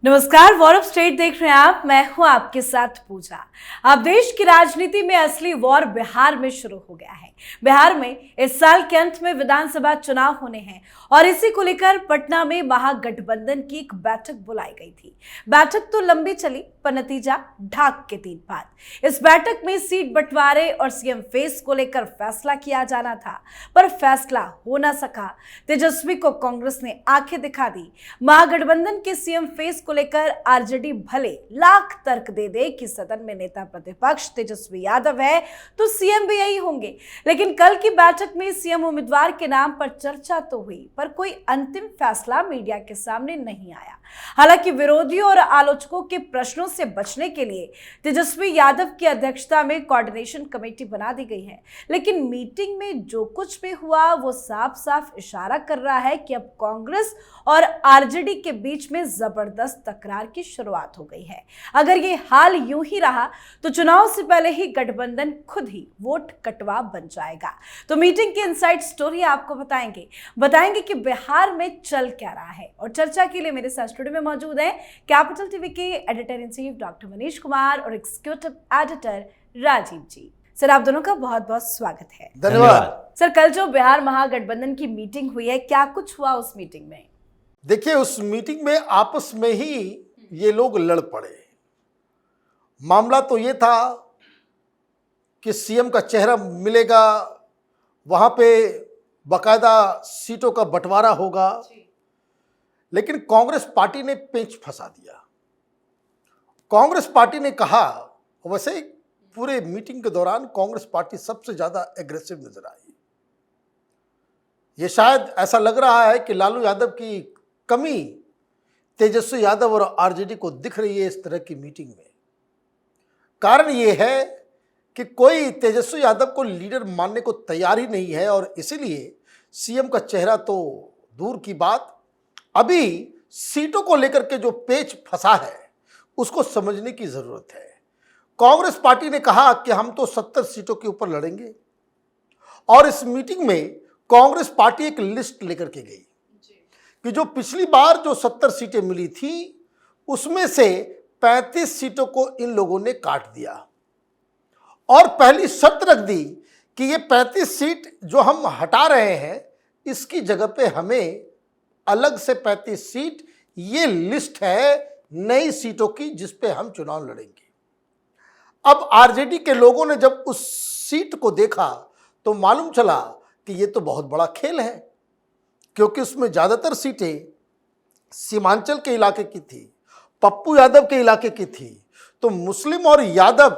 नमस्कार, war of state देख रहे हैं आप। मैं हूं आपके साथ पूजा। अब देश की राजनीति में असली वॉर बिहार में शुरू हो गया है। बिहार में इस साल के अंत में विधानसभा चुनाव होने हैं और इसी को लेकर पटना में महागठबंधन की एक बैठक बुलाई गई थी। बैठक तो लंबी चली पर नतीजा ढाक के 3 बात। इस बैठक में सीट बंटवारे और सीएम फेस को लेकर फैसला किया जाना था, पर फैसला हो ना सका। तेजस्वी को कांग्रेस ने आंखें दिखा दी। महागठबंधन के सीएम फेस को लेकर आरजेडी भले लाख तर्क दे दे कि सदन में नेता प्रतिपक्ष तेजस्वी यादव है तो सीएम भी यही होंगे, लेकिन कल की बैठक में सीएम उम्मीदवार के नाम पर चर्चा तो हुई पर कोई अंतिम फैसला मीडिया के सामने नहीं आया। हालांकि विरोधियों और आलोचकों के प्रश्नों से बचने के लिए तेजस्वी यादव की अध्यक्षता में कोऑर्डिनेशन कमेटी बना दी गई है, लेकिन मीटिंग में जो कुछ भी हुआ वो साफ साफ इशारा कर रहा है कि अब कांग्रेस और आरजेडी के बीच में जबरदस्त तकरार की शुरुआत हो गई है। अगर ये हाल यूं ही रहा तो चुनाव से पहले ही गठबंधन खुद ही वोट कटवा बन जाएगा। तो मीटिंग की इनसाइड स्टोरी आपको बताएंगे कि बिहार में चल क्या रहा है। और चर्चा के लिए मेरे साथ स्टूडियो में मौजूद हैं कैपिटल टीवी के editor in chief doctor Manish Kumar और एग्जीक्यूटिव एडिटर राजीव जी। सर, आप दोनों का बहुत बहुत स्वागत है। धन्यवाद। सर, कल जो बिहार महागठबंधन की मीटिंग हुई है, क्या कुछ हुआ उस मीटिंग में? देखिए, उस मीटिंग में आपस में ही ये लोग लड़ पड़े। मामला तो ये था कि सीएम का चेहरा मिलेगा, वहां पे बाकायदा सीटों का बंटवारा होगा, लेकिन कांग्रेस पार्टी ने पेंच फंसा दिया। कांग्रेस पार्टी ने कहा, वैसे पूरे मीटिंग के दौरान कांग्रेस पार्टी सबसे ज्यादा एग्रेसिव नजर आई। ये शायद ऐसा लग रहा है कि लालू यादव की कमी तेजस्वी यादव और आरजेडी को दिख रही है इस तरह की मीटिंग में। कारण ये है कि कोई तेजस्वी यादव को लीडर मानने को तैयार ही नहीं है और इसीलिए सीएम का चेहरा तो दूर की बात, अभी सीटों को लेकर के जो पेच फंसा है उसको समझने की जरूरत है। कांग्रेस पार्टी ने कहा कि हम तो 70 सीटों के ऊपर लड़ेंगे और इस मीटिंग में कांग्रेस पार्टी एक लिस्ट लेकर के गई कि जो पिछली बार जो 70 सीटें मिली थी उसमें से 35 सीटों को इन लोगों ने काट दिया और पहली शर्त रख दी कि ये 35 सीट जो हम हटा रहे हैं इसकी जगह पे हमें अलग से 35 सीट, ये लिस्ट है नई सीटों की जिस पे हम चुनाव लड़ेंगे। अब आरजेडी के लोगों ने जब उस सीट को देखा तो मालूम चला कि ये तो बहुत बड़ा खेल है, क्योंकि उसमें ज्यादातर सीटें सीमांचल के इलाके की थी, पप्पू यादव के इलाके की थी। तो मुस्लिम और यादव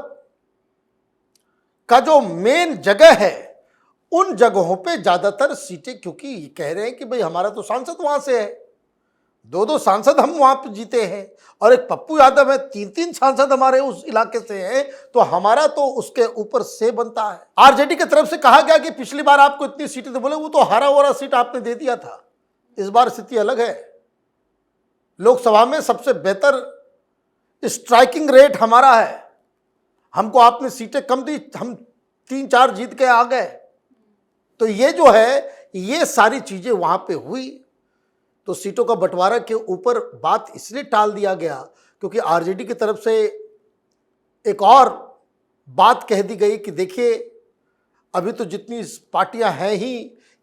का जो मेन जगह है उन जगहों पे ज्यादातर सीटें, क्योंकि ये कह रहे हैं कि भाई हमारा तो सांसद वहां से है, 2 सांसद हम वहां पे जीते हैं और एक पप्पू यादव है, 3 सांसद हमारे उस इलाके से हैं, तो हमारा तो उसके ऊपर से बनता है। आरजेडी की तरफ से कहा गया कि पिछली बार आपको इतनी सीटें, तो बोले वो तो हरा भरा सीट आपने दे दिया था, इस बार स्थिति अलग है। लोकसभा में सबसे बेहतर स्ट्राइकिंग रेट हमारा है, हमको आपने सीटें कम दी, हम 3-4 जीत के आ गए। तो ये जो है ये सारी चीजें वहां पे हुई। तो सीटों का बंटवारा के ऊपर बात इसलिए टाल दिया गया क्योंकि आरजेडी की तरफ से एक और बात कह दी गई कि देखिए अभी तो जितनी पार्टियां हैं ही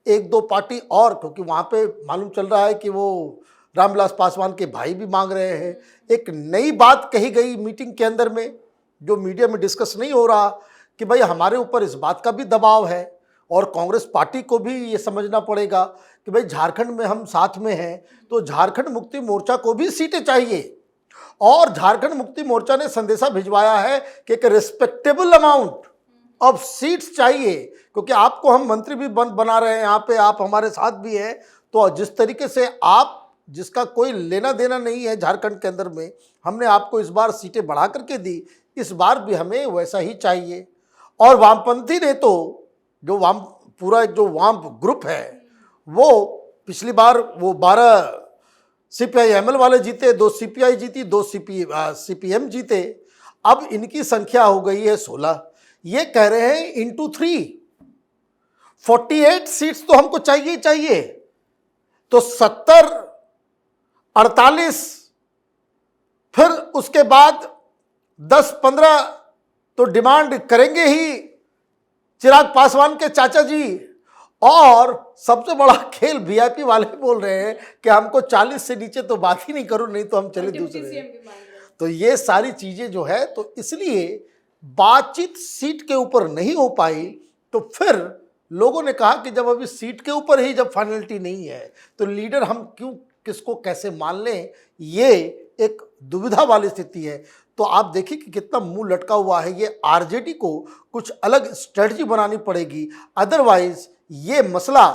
1-2 पार्टी और, क्योंकि वहां पे मालूम चल रहा है कि वो रामविलास पासवान के भाई भी मांग रहे हैं। एक नई बात कही गई मीटिंग के अंदर में जो मीडिया में डिस्कस नहीं हो रहा कि भाई हमारे ऊपर इस बात का भी दबाव है और कांग्रेस पार्टी को भी ये समझना पड़ेगा कि भाई झारखंड में हम साथ में हैं, तो झारखंड मुक्ति मोर्चा को भी सीटें चाहिए। और झारखंड मुक्ति मोर्चा ने संदेशा भिजवाया है कि एक रिस्पेक्टेबल अमाउंट ऑफ सीट्स चाहिए, क्योंकि आपको हम मंत्री भी बना रहे हैं यहाँ पे, आप हमारे साथ भी हैं। तो जिस तरीके से आप, जिसका कोई लेना देना नहीं है झारखंड के अंदर में, हमने आपको इस बार सीटें बढ़ा करके दी, इस बार भी हमें वैसा ही चाहिए। और वामपंथी ने तो जो पूरा जो वाम ग्रुप है वो पिछली बार वो 12 CPI-ML वाले जीते, 2 CPI जीती, 2 CPM जीते। अब इनकी संख्या हो गई है 16। ये कह रहे हैं इंटू 3 48 सीट्स तो हमको चाहिए ही चाहिए। तो 70 48 फिर उसके बाद 10-15 तो डिमांड करेंगे ही चिराग पासवान के चाचा जी, और सबसे बड़ा खेल वीआईपी वाले बोल रहे हैं कि हमको 40 से नीचे तो बात ही नहीं करो, नहीं तो हम चले दूसरे। तो ये सारी चीजें जो है, तो इसलिए बातचीत सीट के ऊपर नहीं हो पाई। तो फिर लोगों ने कहा कि जब अभी सीट के ऊपर ही जब फाइनलिटी नहीं है तो लीडर हम क्यों किसको कैसे मान लें, ये एक दुविधा वाली स्थिति है। तो आप देखिए कि कितना मुंह लटका हुआ है। ये आरजेडी को कुछ अलग स्ट्रेटजी बनानी पड़ेगी, अदरवाइज ये मसला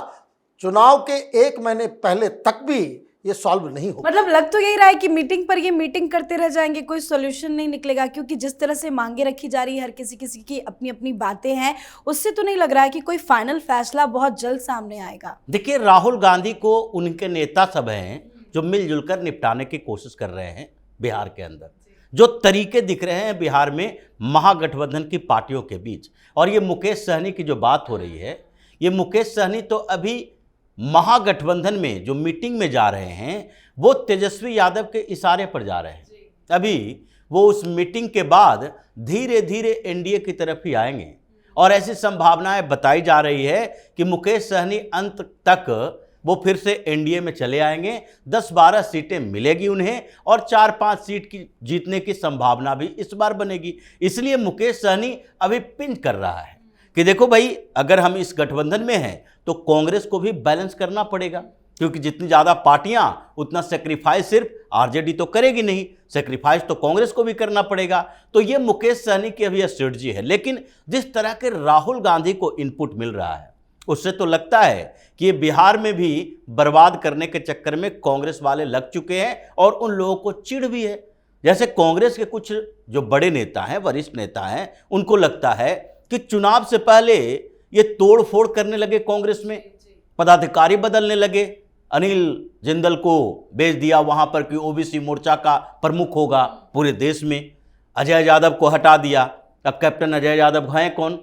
चुनाव के 1 महीने पहले तक भी ये सॉल्व नहीं होगा। मतलब लग तो यही रहा है कि मीटिंग पर ये मीटिंग करते रह जाएंगे, कोई सॉल्यूशन नहीं निकलेगा, क्योंकि जिस तरह से मांगे रखी जा रही है, हर किसी की अपनी अपनी बातें हैं, उससे तो नहीं लग रहा है कि कोई फाइनल फैसला बहुत जल्द सामने आएगा। देखिए, राहुल गांधी को उनके नेता सब हैं जो मिलजुल कर निपटाने की कोशिश कर रहे हैं बिहार के अंदर। जो तरीके दिख रहे हैं बिहार में महागठबंधन की पार्टियों के बीच, और ये मुकेश सहनी की जो बात हो रही है, ये मुकेश सहनी तो अभी महागठबंधन में जो मीटिंग में जा रहे हैं वो तेजस्वी यादव के इशारे पर जा रहे हैं। अभी वो उस मीटिंग के बाद धीरे धीरे एनडीए की तरफ ही आएंगे, और ऐसी संभावनाएं बताई जा रही है कि मुकेश सहनी अंत तक वो फिर से एनडीए में चले आएंगे। 10-12 सीटें मिलेगी उन्हें, और 4-5 सीट की जीतने की संभावना भी इस बार बनेगी। इसलिए मुकेश सहनी अभी पिन कर रहा है कि देखो भाई, अगर हम इस गठबंधन में हैं तो कांग्रेस को भी बैलेंस करना पड़ेगा, क्योंकि जितनी ज़्यादा पार्टियां उतना सेक्रीफाइस सिर्फ आरजेडी तो करेगी नहीं, सेक्रीफाइस तो कांग्रेस को भी करना पड़ेगा। तो ये मुकेश सहनी की अभी स्ट्रेटजी है। लेकिन जिस तरह के राहुल गांधी को इनपुट मिल रहा है, उससे तो लगता है कि ये बिहार में भी बर्बाद करने के चक्कर में कांग्रेस वाले लग चुके हैं, और उन लोगों को चिढ़ भी है। जैसे कांग्रेस के कुछ जो बड़े नेता हैं, वरिष्ठ नेता हैं, उनको लगता है कि चुनाव से पहले ये तोड़ फोड़ करने लगे, कांग्रेस में पदाधिकारी बदलने लगे, अनिल जिंदल को भेज दिया वहां पर कि ओबीसी मोर्चा का प्रमुख होगा पूरे देश में, अजय यादव को हटा दिया। अब कैप्टन अजय यादव हैं कौन?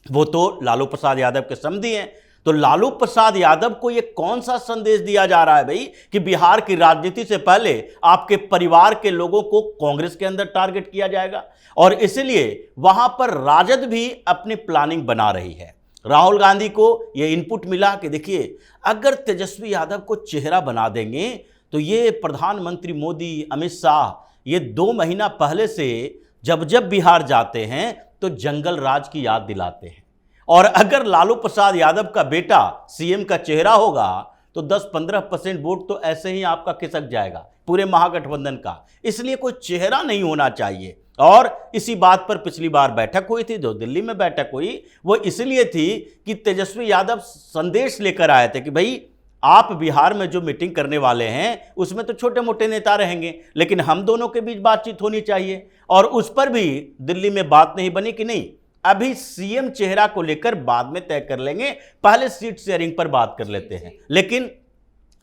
वो तो लालू प्रसाद यादव के समधी हैं। तो लालू प्रसाद यादव को ये कौन सा संदेश दिया जा रहा है भाई कि बिहार की राजनीति से पहले आपके परिवार के लोगों को कांग्रेस के अंदर टारगेट किया जाएगा? और इसलिए वहां पर राजद भी अपनी प्लानिंग बना रही है। राहुल गांधी को ये इनपुट मिला कि देखिए, अगर तेजस्वी यादव को चेहरा बना देंगे तो ये प्रधानमंत्री मोदी, अमित शाह ये 2 महीना पहले से जब जब बिहार जाते हैं तो जंगल राज की याद दिलाते हैं, और अगर लालू प्रसाद यादव का बेटा सीएम का चेहरा होगा तो 10-15% वोट तो ऐसे ही आपका खिसक जाएगा पूरे महागठबंधन का। इसलिए कोई चेहरा नहीं होना चाहिए। और इसी बात पर पिछली बार बैठक हुई थी, जो दिल्ली में बैठक हुई, वो इसलिए थी कि तेजस्वी यादव संदेश लेकर आए थे कि भाई, आप बिहार में जो मीटिंग करने वाले हैं उसमें तो छोटे मोटे नेता रहेंगे, लेकिन हम दोनों के बीच बातचीत होनी चाहिए। और उस पर भी दिल्ली में बात नहीं बनी कि नहीं, अभी सीएम चेहरा को लेकर बाद में तय कर लेंगे, पहले सीट शेयरिंग पर बात कर लेते हैं। लेकिन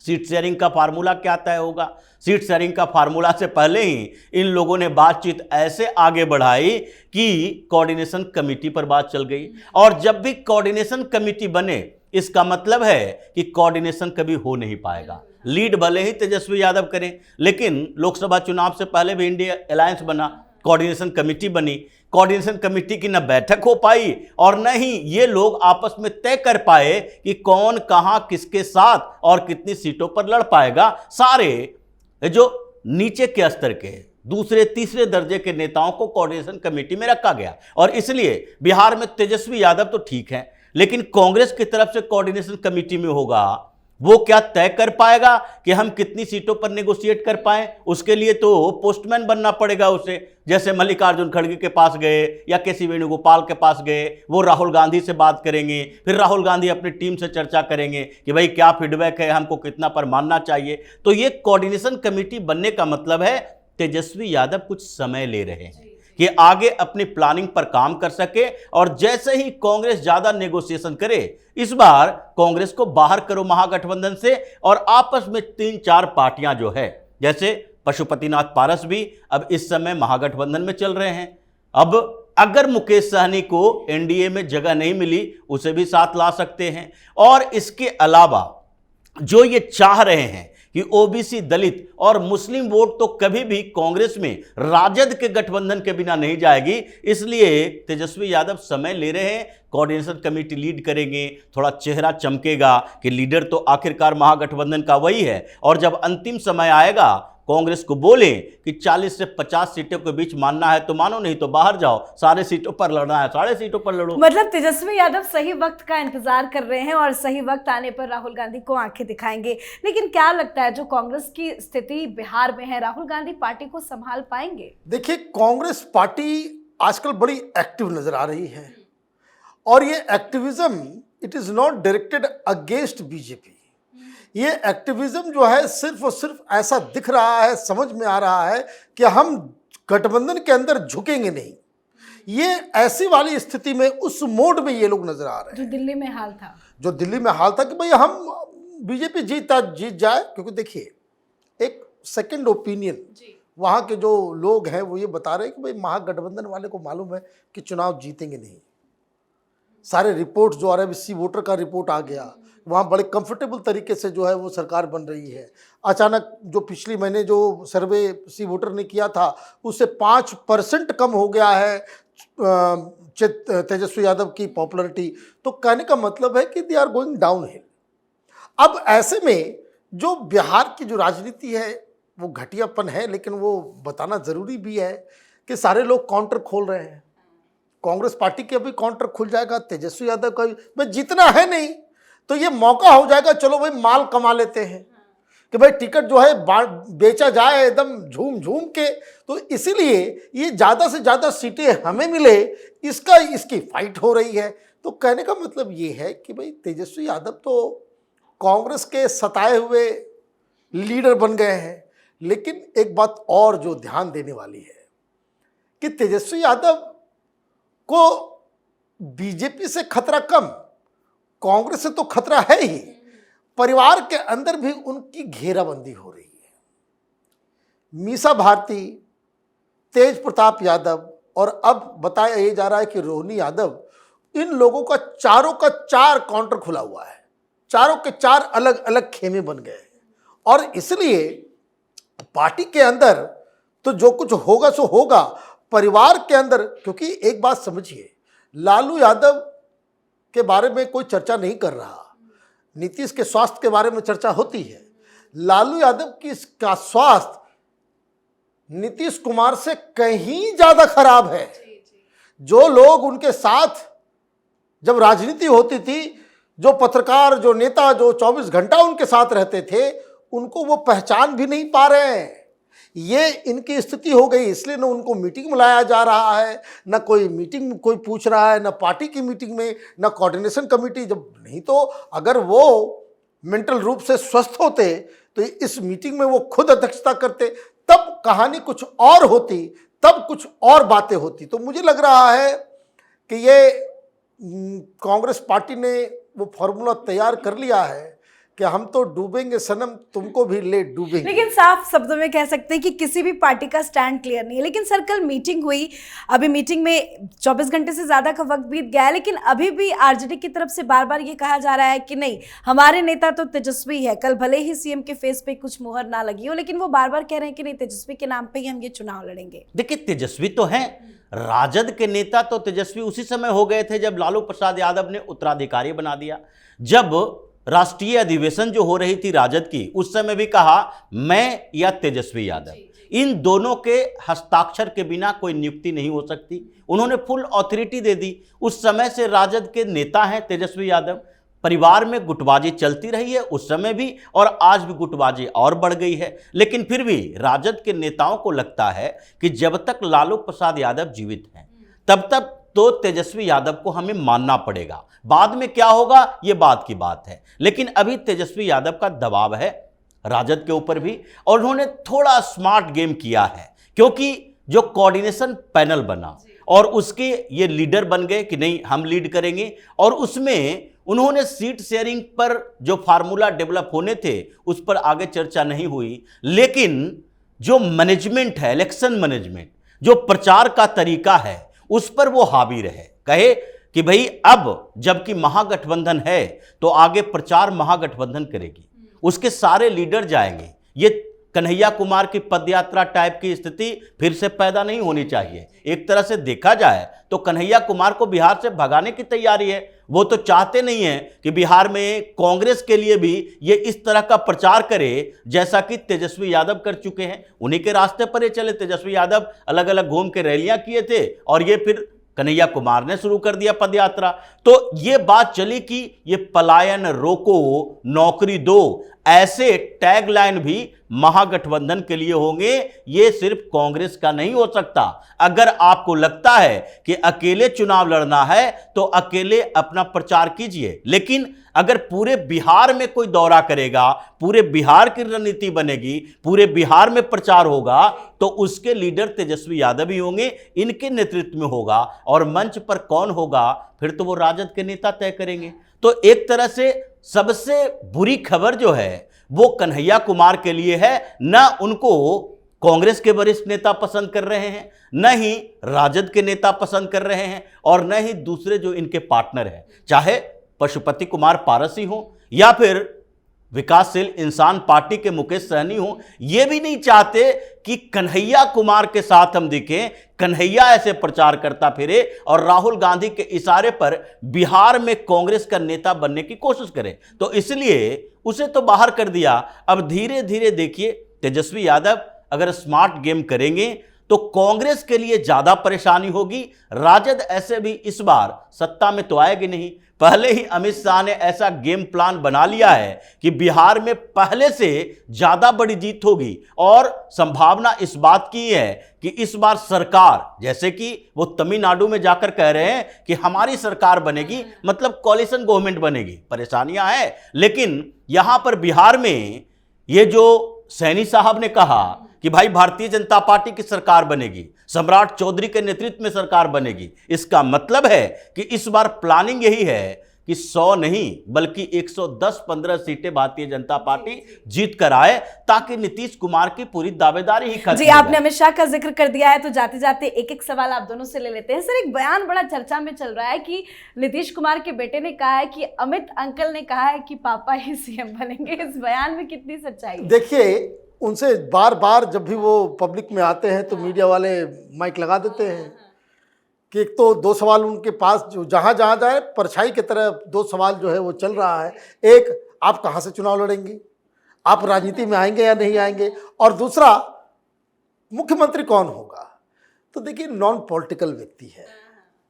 सीट शेयरिंग का फार्मूला क्या तय होगा? सीट शेयरिंग का फार्मूला से पहले ही इन लोगों ने बातचीत ऐसे आगे बढ़ाई कि कोऑर्डिनेशन कमेटी पर बात चल गई, और जब भी कोऑर्डिनेशन कमेटी बने इसका मतलब है कि कोऑर्डिनेशन कभी हो नहीं पाएगा। लीड भले ही तेजस्वी यादव करें, लेकिन लोकसभा चुनाव से पहले भी इंडिया अलायंस बना, कोऑर्डिनेशन कमेटी बनी, कोऑर्डिनेशन कमेटी की न बैठक हो पाई और न ही ये लोग आपस में तय कर पाए कि कौन कहां किसके साथ और कितनी सीटों पर लड़ पाएगा। सारे जो नीचे के स्तर के दूसरे तीसरे दर्जे के नेताओं को कोऑर्डिनेशन कमेटी में रखा गया, और इसलिए बिहार में तेजस्वी यादव तो ठीक है, लेकिन कांग्रेस की तरफ से कोऑर्डिनेशन कमेटी में होगा वो क्या तय कर पाएगा कि हम कितनी सीटों पर नेगोशिएट कर पाएं? उसके लिए तो पोस्टमैन बनना पड़ेगा उसे। जैसे मल्लिकार्जुन खड़गे के पास गए या केसी वेणुगोपाल के पास गए, वो राहुल गांधी से बात करेंगे, फिर राहुल गांधी अपनी टीम से चर्चा करेंगे कि भाई क्या फीडबैक है, हमको कितना पर मानना चाहिए। तो ये कोऑर्डिनेशन कमेटी बनने का मतलब है तेजस्वी यादव कुछ समय ले रहे हैं कि आगे अपनी प्लानिंग पर काम कर सके, और जैसे ही कांग्रेस ज्यादा नेगोशिएशन करे, इस बार कांग्रेस को बाहर करो महागठबंधन से, और आपस में 3-4 पार्टियां जो है, जैसे पशुपतिनाथ पारस भी अब इस समय महागठबंधन में चल रहे हैं। अब अगर मुकेश सहनी को एनडीए में जगह नहीं मिली, उसे भी साथ ला सकते हैं। और इसके अलावा जो ये चाह रहे हैं कि कि ओबीसी, दलित और मुस्लिम वोट तो कभी भी कांग्रेस में राजद के गठबंधन के बिना नहीं जाएगी। इसलिए तेजस्वी यादव समय ले रहे हैं, कोऑर्डिनेशन कमेटी लीड करेंगे, थोड़ा चेहरा चमकेगा कि लीडर तो आखिरकार महागठबंधन का वही है। और जब अंतिम समय आएगा, कांग्रेस को बोले कि 40 से 50 सीटों के बीच मानना है तो मानो, नहीं तो बाहर जाओ, सारे सीटों पर लड़ना है सारे सीटों पर लड़ो। मतलब तेजस्वी यादव सही वक्त का इंतजार कर रहे हैं और सही वक्त आने पर राहुल गांधी को आंखें दिखाएंगे। लेकिन क्या लगता है, जो कांग्रेस की स्थिति बिहार में है, राहुल गांधी पार्टी को संभाल पाएंगे? देखिए, कांग्रेस पार्टी आजकल बड़ी एक्टिव नजर आ रही है और ये activism it is not directed against BJP. ये एक्टिविज्म जो है सिर्फ और सिर्फ ऐसा दिख रहा है, समझ में आ रहा है कि हम गठबंधन के अंदर झुकेंगे नहीं। ये ऐसी वाली स्थिति में, उस मोड में ये लोग नजर आ रहे हैं जो दिल्ली में हाल था, कि भाई हम बीजेपी जीत जाए। क्योंकि देखिए, एक सेकंड ओपिनियन वहाँ के जो लोग हैं वो ये बता रहे हैं कि भाई महागठबंधन वाले को मालूम है कि चुनाव जीतेंगे नहीं। सारे रिपोर्ट जो आ रहे हैं, सी वोटर का रिपोर्ट आ गया, वहाँ बड़े कंफर्टेबल तरीके से जो है वो सरकार बन रही है। अचानक जो पिछली महीने जो सर्वे सी वोटर ने किया था उससे 5% कम हो गया है तेजस्वी यादव की पॉपुलैरिटी। तो कहने का मतलब है कि they are going downhill. अब ऐसे में जो बिहार की जो राजनीति है वो घटियापन है, लेकिन वो बताना ज़रूरी भी है कि सारे लोग काउंटर खोल रहे हैं। कांग्रेस पार्टी के अभी काउंटर खुल जाएगा, तेजस्वी यादव का भी भाई जीतना है नहीं तो ये मौका हो जाएगा, चलो भाई माल कमा लेते हैं कि भाई टिकट जो है बेचा जाए एकदम झूम झूम के। तो इसीलिए ये ज़्यादा से ज़्यादा सीटें हमें मिले, इसकी फाइट हो रही है। तो कहने का मतलब ये है कि भाई तेजस्वी यादव तो कांग्रेस के सताए हुए लीडर बन गए हैं। लेकिन एक बात और जो ध्यान देने वाली है कि तेजस्वी यादव को बीजेपी से खतरा कम, कांग्रेस से तो खतरा है ही, परिवार के अंदर भी उनकी घेराबंदी हो रही है। मीसा भारती, तेज प्रताप यादव और अब बताया ये जा रहा है कि रोहिणी यादव, इन लोगों का चारों का 4 काउंटर खुला हुआ है, चारों के 4 अलग अलग खेमे बन गए हैं। और इसलिए पार्टी के अंदर तो जो कुछ होगा सो होगा, परिवार के अंदर, क्योंकि एक बात समझिए, लालू यादव के बारे में कोई चर्चा नहीं कर रहा, नीतीश के स्वास्थ्य के बारे में चर्चा होती है। लालू यादव का स्वास्थ्य नीतीश कुमार से कहीं ज्यादा खराब है। जो लोग उनके साथ जब राजनीति होती थी, जो पत्रकार, जो नेता, जो 24 घंटा उनके साथ रहते थे, उनको वो पहचान भी नहीं पा रहे हैं। ये इनकी स्थिति हो गई, इसलिए न उनको मीटिंग में लाया जा रहा है, न कोई मीटिंग में कोई पूछ रहा है, न पार्टी की मीटिंग में, न कोऑर्डिनेशन कमेटी। जब नहीं तो अगर वो मेंटल रूप से स्वस्थ होते तो इस मीटिंग में वो खुद अध्यक्षता करते, तब कहानी कुछ और होती, तब कुछ और बातें होती। तो मुझे लग रहा है कि ये कांग्रेस पार्टी ने वो फॉर्मूला तैयार कर लिया है कि हम तो डूबेंगे सनम, तुमको भी ले डूबेंगे। लेकिन साफ शब्दों में कह सकते हैं कि किसी भी पार्टी का स्टैंड क्लियर नहीं है। लेकिन सर, कल मीटिंग हुई, अभी मीटिंग में 24 घंटे से ज़्यादा का वक्त बीत गया है, लेकिन अभी भी आरजेडी की तरफ से बार बार ये कहा जा रहा है कि नहीं, हमारे नेता तो तेजस्वी है। कल भले ही सीएम के फेस पे कुछ मुहर ना लगी हो, लेकिन वो बार बार कह रहे हैं कि नहीं, तेजस्वी के नाम पर ही हम ये चुनाव लड़ेंगे। देखिए, तेजस्वी तो हैं, राजद के नेता तो तेजस्वी उसी समय हो गए थे जब लालू प्रसाद यादव ने उत्तराधिकारी बना दिया। जब राष्ट्रीय अधिवेशन जो हो रही थी राजद की, उस समय भी कहा मैं या तेजस्वी यादव, इन दोनों के हस्ताक्षर के बिना कोई नियुक्ति नहीं हो सकती। उन्होंने फुल ऑथोरिटी दे दी। उस समय से राजद के नेता हैं तेजस्वी यादव। परिवार में गुटबाजी चलती रही है उस समय भी, और आज भी गुटबाजी और बढ़ गई है। लेकिन फिर भी राजद के नेताओं को लगता है कि जब तक लालू प्रसाद यादव जीवित हैं तब तक तो तेजस्वी यादव को हमें मानना पड़ेगा। बाद में क्या होगा ये बात की बात है, लेकिन अभी तेजस्वी यादव का दबाव है राजद के ऊपर भी, और उन्होंने थोड़ा स्मार्ट गेम किया है, क्योंकि जो कोऑर्डिनेशन पैनल बना और उसके ये लीडर बन गए कि नहीं हम लीड करेंगे, और उसमें उन्होंने सीट शेयरिंग पर जो फार्मूला डेवलप होने थे उस पर आगे चर्चा नहीं हुई। लेकिन जो मैनेजमेंट है, इलेक्शन मैनेजमेंट, जो प्रचार का तरीका है, उस पर वो हावी रहे, कहे कि भाई अब जबकि महागठबंधन है तो आगे प्रचार महागठबंधन करेगी, उसके सारे लीडर जाएंगे। ये कन्हैया कुमार की पदयात्रा टाइप की स्थिति फिर से पैदा नहीं होनी चाहिए। एक तरह से देखा जाए तो कन्हैया कुमार को बिहार से भगाने की तैयारी है। वो तो चाहते नहीं है कि बिहार में कांग्रेस के लिए भी ये इस तरह का प्रचार करे जैसा कि तेजस्वी यादव कर चुके हैं। उन्हीं के रास्ते पर ये चले। तेजस्वी यादव अलग अलग घूम के रैलियां किए थे और ये फिर कन्हैया कुमार ने शुरू कर दिया पदयात्रा। तो ये बात चली कि ये पलायन रोको, नौकरी दो, ऐसे टैगलाइन भी महागठबंधन के लिए होंगे। ये सिर्फ कांग्रेस का नहीं हो सकता। अगर आपको लगता है कि अकेले चुनाव लड़ना है तो अकेले अपना प्रचार कीजिए, लेकिन अगर पूरे बिहार में कोई दौरा करेगा, पूरे बिहार की रणनीति बनेगी, पूरे बिहार में प्रचार होगा, तो उसके लीडर तेजस्वी यादव ही होंगे, इनके नेतृत्व में होगा। और मंच पर कौन होगा फिर तो वो राजद के नेता तय करेंगे। तो एक तरह से सबसे बुरी खबर जो है वो कन्हैया कुमार के लिए है। न उनको कांग्रेस के वरिष्ठ नेता पसंद कर रहे हैं, न ही राजद के नेता पसंद कर रहे हैं, और न ही दूसरे जो इनके पार्टनर हैं, चाहे पशुपति कुमार पारसी हो या फिर विकासशील इंसान पार्टी के मुकेश सहनी हो, ये भी नहीं चाहते कि कन्हैया कुमार के साथ हम दिखें, कन्हैया ऐसे प्रचार करता फिरे और राहुल गांधी के इशारे पर बिहार में कांग्रेस का नेता बनने की कोशिश करे। तो इसलिए उसे तो बाहर कर दिया। अब धीरे धीरे देखिए, तेजस्वी यादव अगर स्मार्ट गेम करेंगे तो कांग्रेस के लिए ज्यादा परेशानी होगी। राजद ऐसे भी इस बार सत्ता में तो आएगी नहीं। पहले ही अमित शाह ने ऐसा गेम प्लान बना लिया है कि बिहार में पहले से ज्यादा बड़ी जीत होगी, और संभावना इस बात की है कि इस बार सरकार, जैसे कि वो तमिलनाडु में जाकर कह रहे हैं कि हमारी सरकार बनेगी, मतलब कॉलिशन गवर्नमेंट बनेगी। परेशानियां हैं, लेकिन यहां पर बिहार में ये जो सैनी साहब ने कहा कि भाई भारतीय जनता पार्टी की सरकार बनेगी, सम्राट चौधरी के नेतृत्व में सरकार बनेगी, इसका मतलब है कि इस बार प्लानिंग यही है कि 100 नहीं बल्कि 110-15 सीटें भारतीय जनता पार्टी जीत कर आए, ताकि नीतीश कुमार की पूरी दावेदारी ही खत्म जी, आपने अमित शाह का जिक्र कर दिया है तो जाते जाते एक एक सवाल आप दोनों से ले लेते हैं। सर, एक बयान बड़ा चर्चा में चल रहा है कि नीतीश कुमार के बेटे ने कहा है कि अमित अंकल ने कहा है कि पापा ही सीएम बनेंगे। इस बयान में कितनी सच्चाई है? देखिए, उनसे बार बार जब भी वो पब्लिक में आते हैं तो मीडिया वाले माइक लगा देते हैं कि एक तो दो सवाल उनके पास जो जहाँ जहाँ जाए परछाई की तरह दो सवाल जो है वो चल रहा है। एक, आप कहाँ से चुनाव लड़ेंगे, आप राजनीति में आएंगे या नहीं आएंगे, और दूसरा, मुख्यमंत्री कौन होगा। तो देखिए, नॉन पॉलिटिकल व्यक्ति है,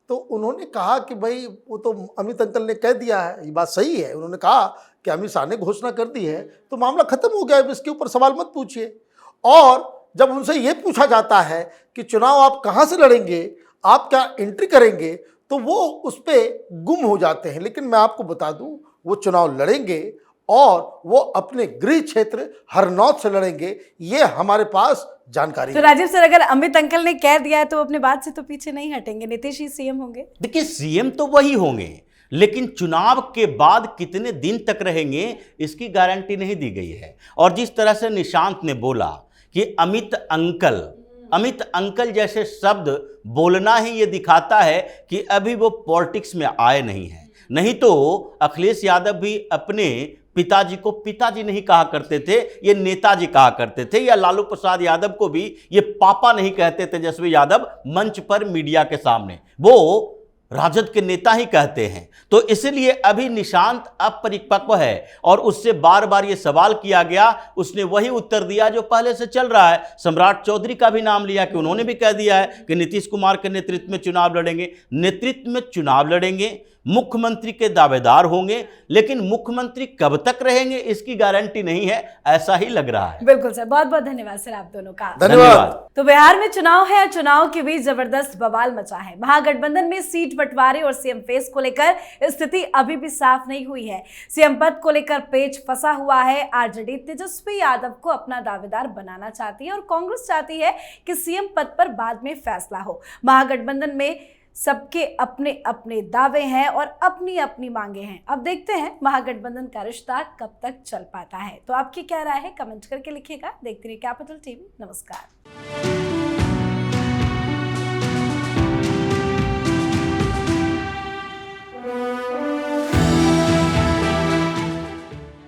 तो उन्होंने कहा कि भाई वो तो अमित अंकल ने कह दिया है, ये बात सही है। उन्होंने कहा कि अमित शाह ने घोषणा कर दी है तो मामला खत्म हो गया, अब इसके ऊपर सवाल मत पूछिए। और जब उनसे ये पूछा जाता है कि चुनाव आप कहाँ से लड़ेंगे, आप क्या एंट्री करेंगे, तो वो उस पर गुम हो जाते हैं। लेकिन मैं आपको बता दूं, वो चुनाव लड़ेंगे और वो अपने गृह क्षेत्र हरनौत से लड़ेंगे, ये हमारे पास जानकारी तो राजीव सर, अगर अमित अंकल ने कह दिया है तो अपने बात से तो पीछे नहीं हटेंगे, नीतीश ही सीएम होंगे? देखिए, सीएम तो वही होंगे, लेकिन चुनाव के बाद कितने दिन तक रहेंगे इसकी गारंटी नहीं दी गई है। और जिस तरह से निशांत ने बोला कि अमित अंकल जैसे शब्द बोलना ही ये दिखाता है कि अभी वो पॉलिटिक्स में आए नहीं हैं। नहीं तो अखिलेश यादव भी अपने पिताजी को पिताजी नहीं कहा करते थे, ये नेताजी कहा करते थे, या लालू प्रसाद यादव को भी ये पापा नहीं कहते तेजस्वी यादव मंच पर मीडिया के सामने, वो राजद के नेता ही कहते हैं। तो इसलिए अभी निशांत अपरिपक्व है और उससे बार बार ये सवाल किया गया, उसने वही उत्तर दिया जो पहले से चल रहा है। सम्राट चौधरी का भी नाम लिया कि उन्होंने भी कह दिया है कि नीतीश कुमार के नेतृत्व में चुनाव लड़ेंगे। नेतृत्व में चुनाव लड़ेंगे, मुख्यमंत्री के दावेदार होंगे, लेकिन मुख्यमंत्री कब तक रहेंगे इसकी गारंटी नहीं है, ऐसा ही लग रहा है। बिल्कुल सर, बहुत बहुत धन्यवाद सर आप दोनों का। धन्यवाद। तो बिहार में चुनाव है, चुनाव के बीच जबरदस्त बवाल मचा है। महागठबंधन में सीट बंटवारे और सीएम फेस को लेकर स्थिति अभी भी साफ नहीं हुई है। सीएम पद को लेकर पेच फंसा हुआ है। आरजेडी तेजस्वी यादव को अपना दावेदार बनाना चाहती है और कांग्रेस चाहती है कि सीएम पद पर बाद में फैसला हो। महागठबंधन में सबके अपने अपने दावे हैं और अपनी अपनी मांगे हैं। अब देखते हैं महागठबंधन का रिश्ता कब तक चल पाता है। तो आपकी क्या राय है, कमेंट करके लिखिएगा। देखते रहिए कैपिटल टीवी। नमस्कार।